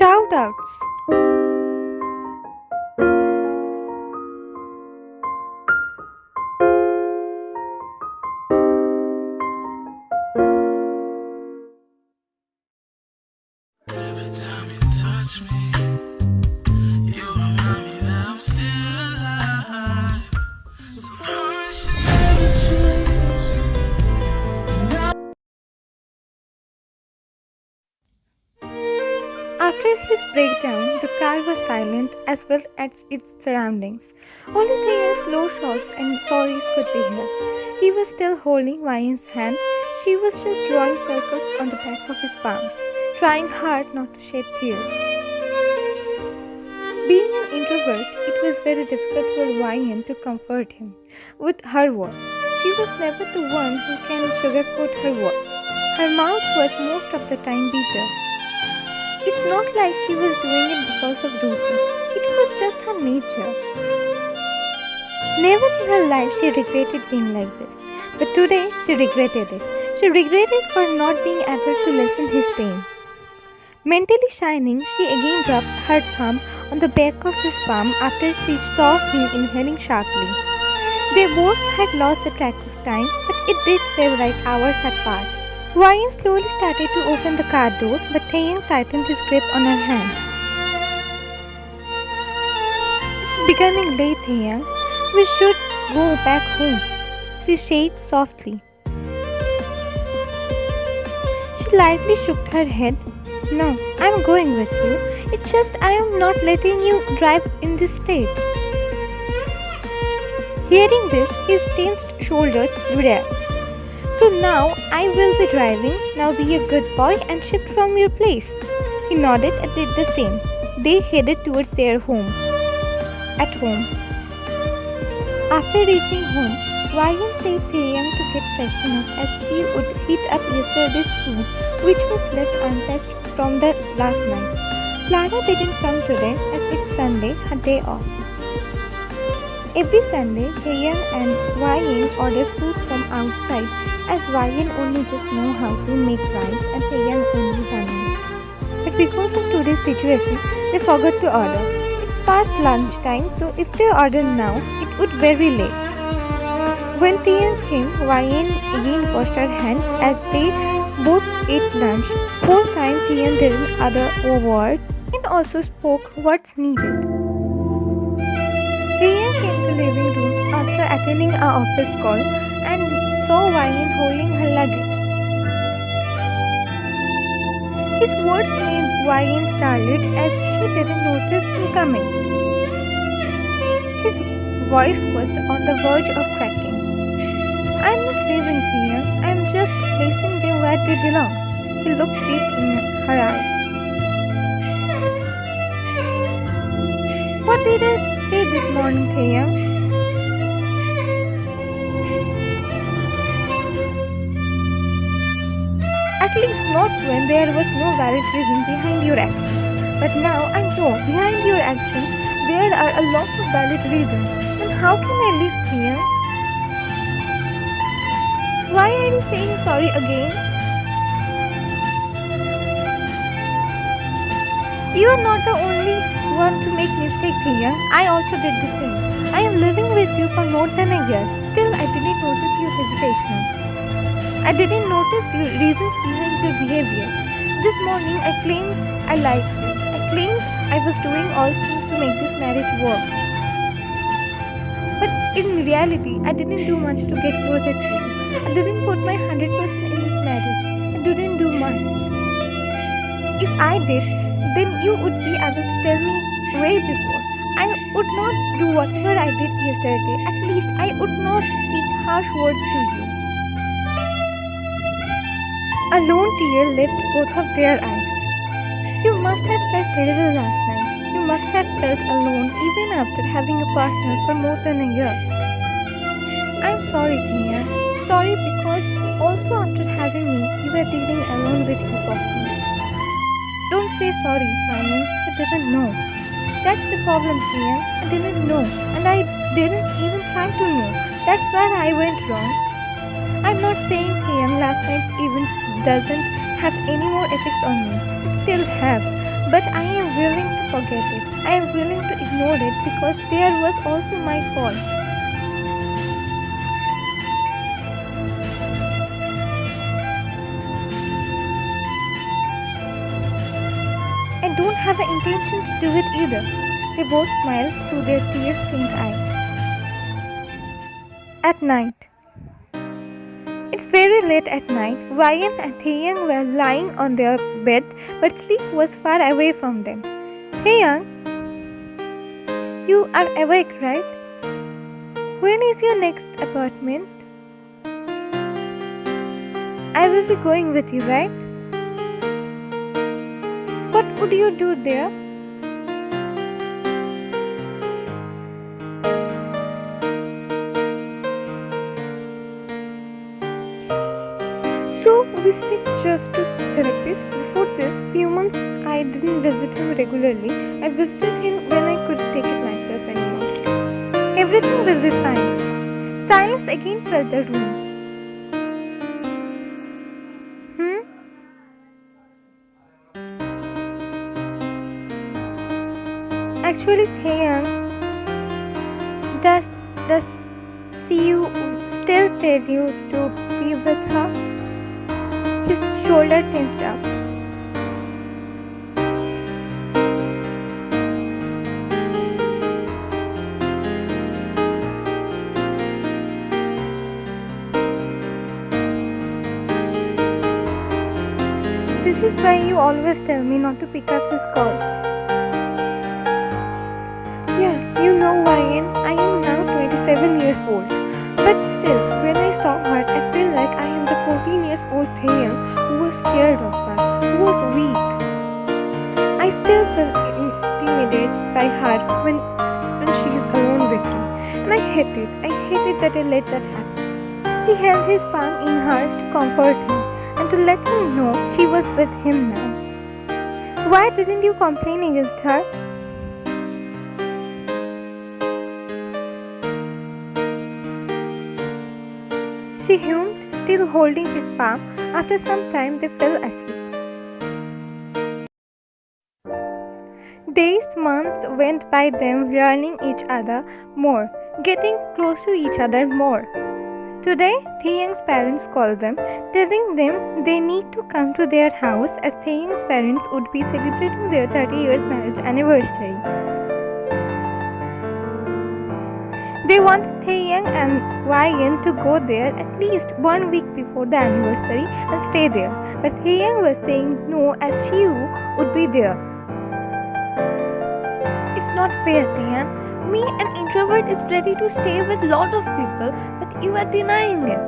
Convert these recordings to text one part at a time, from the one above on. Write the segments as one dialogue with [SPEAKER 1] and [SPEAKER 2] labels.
[SPEAKER 1] Shoutouts.
[SPEAKER 2] Every time you touch me, you remind me that I'm still alive. So promise you never change.
[SPEAKER 1] After his breakdown, the car was silent as well as its surroundings. Only Taehyung's slow shots and sorries could be heard. He was still holding Ryan's hand. She was just drawing circles on the back of his palms, trying hard not to shed tears. Being an introvert, it was very difficult for Ryan to comfort him with her words. She was never the one who can sugarcoat her words. Her mouth was most of the time bitter. It's not like she was doing it because of rudeness. It was just her nature. Never in her life she regretted being like this. But today she regretted it. She regretted for not being able to lessen his pain. Mentally shining, she again rubbed her thumb on the back of his palm after she saw him inhaling sharply. They both had lost the track of time, but it did feel like hours had passed. Ryan slowly started to open the car door, but Taehyung tightened his grip on her hand. It's becoming late, Taehyung. We should go back home, she said softly. She lightly shook her head. No, I'm going with you. It's just I am not letting you drive in this state. Hearing this, his tensed shoulders relaxed. So now I will be driving. Now be a good boy and shift from your place. He nodded and did the same. They headed towards their home. At home. After reaching home, Ryan said Taehyung to get freshen up as she would heat up yesterday's food, which was left untouched from the last night. Clara didn't come today as it's Sunday, her day off. Every Sunday, Taehyung and Ryan order food from outside as Ryan only just know how to make rice and Taehyung only ramen. But because of today's situation, they forgot to order. It's past lunchtime, so if they order now, it would be very late. When Taehyung came, Ryan again washed her hands as they both ate lunch. Whole time Taehyung didn't utter a word and also spoke what's needed. Taehyung came to the living room after attending an office call and saw Ryan holding her luggage. His words made Ryan startled as she didn't notice him coming. His voice was on the verge of cracking. I'm not leaving, Taehyung. I'm just placing them where they belong. He looked deep in her eyes. What did I say this morning, Taehyung? At least not when there was no valid reason behind your actions. But now I know behind your actions there are a lot of valid reasons. Then how can I leave, Taehyung? Why are you saying sorry again? You are not the only one to make mistake, Taehyung. I also did the same. I am living with you for more than a year. Still, I didn't notice your hesitation. I didn't notice the reasons behind your behavior. This morning, I claimed I liked you. I claimed I was doing all things to make this marriage work. But in reality, I didn't do much to get closer to you. I didn't put my 100% in this marriage. I didn't do much. If I did, then you would be able to tell me way before. I would not do whatever I did yesterday. At least I would not speak harsh words to you. A lone tear left both of their eyes. You must have felt terrible last night. You must have felt alone even after having a partner for more than a year. I'm sorry, Taehyung. Sorry because also after having me, you were dealing alone with your problems. Don't say sorry, Ryan. You didn't know. That's the problem, Taehyung. I didn't know. And I didn't even try to know. That's where I went wrong. I'm not saying Taehyung last night's event doesn't have any more effects on me. It still have. But I am willing to forget it. I am willing to ignore it because there was also my fault. I don't have an intention to do it either. They both smiled through their tear-stained eyes. At night. It's very late at night. Ryan and Taehyung were lying on their bed, but sleep was far away from them. Taehyung, you are awake, right? When is your next apartment? I will be going with you, right? What would you do there? So we stick just to therapist. Before this, few months I didn't visit him regularly. I visited him when I couldn't take it myself anymore. Everything will be fine. Silence again filled the room. Actually, Taehyung, does you still tell you to be with her? His shoulder tensed up. This is why you always tell me not to pick up his calls. Yeah, you know, Ryan, I am now 27 years old. But still, when I saw her, I feel like I am the 14 years old Taehyung who was scared of her, who was weak. I still feel intimidated by her when she is alone with me. And I hate it that I let that happen. She held his palm in hers to comfort him and to let him know she was with him now. Why didn't you complain against her? She hummed, still holding his palm. After some time, they fell asleep. Days, months went by them learning each other more, getting close to each other more. Today, Taehyung's parents called them, telling them they need to come to their house as Taehyung's parents would be celebrating their 30 years marriage anniversary. They wanted Taehyung and Ryan to go there at least 1 week before the anniversary and stay there, but Taehyung was saying no as she would be there. It's not fair, Taehyung. Me, an introvert, is ready to stay with lot of people, but you are denying it.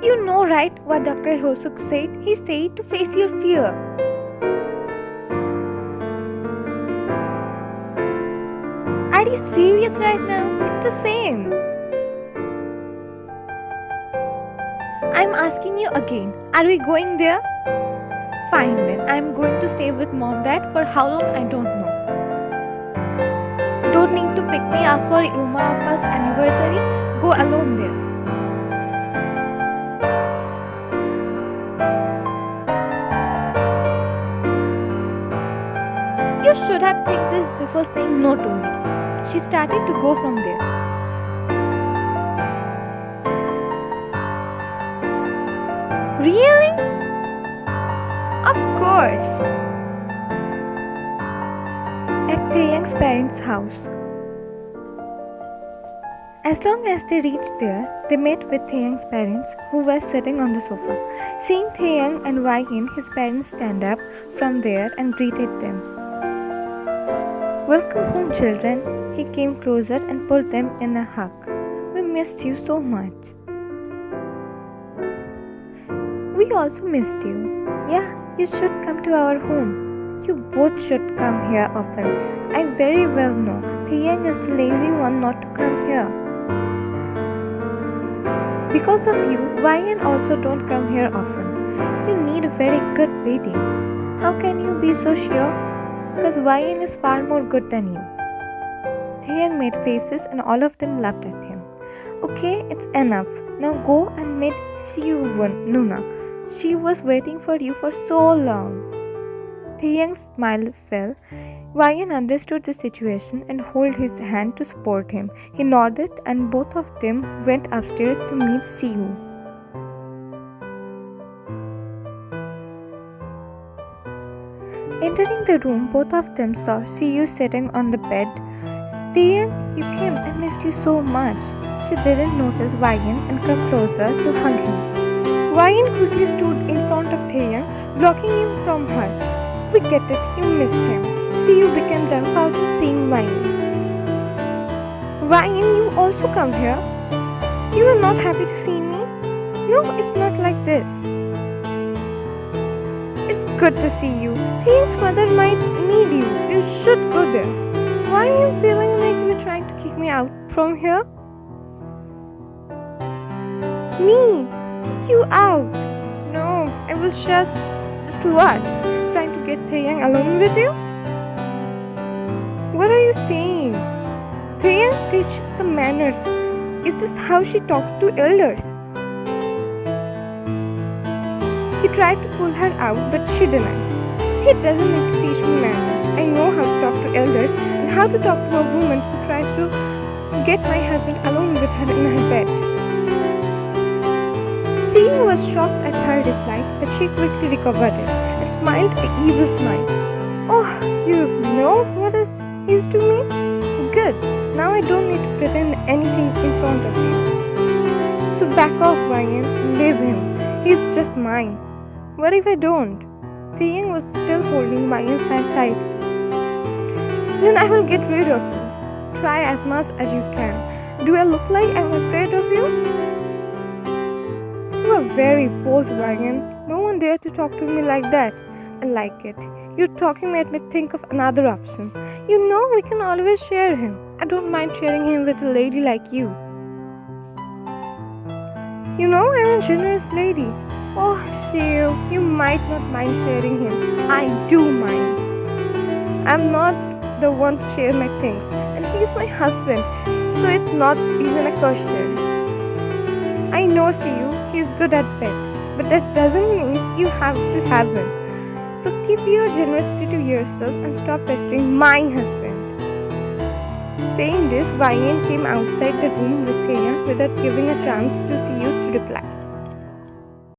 [SPEAKER 1] You know, right, what Dr. Hosuk said? He said to face your fear. Are you serious right now? It's the same. I'm asking you again. Are we going there? Fine then. I'm going to stay with mom dad for how long I don't know. Don't need to pick me up for Uma Appa's anniversary. Go alone there. You should have think this before saying no to me. She started to go from there. Really? Of course. At Taehyung's parents' house. As long as they reached there, they met with Taehyung's parents who were sitting on the sofa. Seeing Taehyung and Ryan, his parents stand up from there and greeted them. Welcome home, children. He came closer and pulled them in a hug. We missed you so much. We also missed you. Yeah, you should come to our home. You both should come here often. I very well know Taehyung is the lazy one not to come here. Because of you, Ryan also don't come here often. You need a very good baby. How can you be so sure? Because Ryan is far more good than you. Taehyung made faces and all of them laughed at him. Okay, it's enough. Now go and meet Siu Nuna. She was waiting for you for so long. Taehyung's smile fell. Ryan understood the situation and held his hand to support him. He nodded and both of them went upstairs to meet Siu. Entering the room, both of them saw Siu sitting on the bed. Taehyung, you came. I missed you so much. She didn't notice Ryan and come closer to hug him. Ryan quickly stood in front of Taehyung, blocking him from her. We get it, you missed him. Siu became dumbfounded seeing Ryan. Ryan, you also come here? You are not happy to see me? No, it's not like this. It's good to see you. Taehyung's mother might need you. You should go there. Why are you feeling like you're trying to kick me out from here? Me? Kick you out? No, I was just what? Trying to get Taehyung alone with you? What are you saying? Taehyung, teach some manners. Is this how she talks to elders? He tried to pull her out, but she denied. He doesn't need to teach me manners. I know how to talk to elders and how to talk to a woman who tries to get my husband alone with her in her bed. Siu was shocked at her reply, but she quickly recovered it and smiled an evil smile. Oh, you know what is to me? Good. Now I don't need to pretend anything in front of you. So back off, Ryan. Leave him. He's just mine. What if I don't? Taehyung was still holding Ryan's hand tight. Then I will get rid of you. Try as much as you can. Do I look like I'm afraid of you? You are very bold, Ryan. No one dared to talk to me like that. I like it. Your talking made me think of another option. You know we can always share him. I don't mind sharing him with a lady like you. You know I'm a generous lady. Oh, Siu, you might not mind sharing him. I do mind. I'm not the one to share my things. And he's my husband. So it's not even a question. I know, Siu, he's good at bed. But that doesn't mean you have to have him. So keep your generosity to yourself and stop pestering my husband. Saying this, Ryan came outside the room with Taehyung without giving a chance to Siu to reply.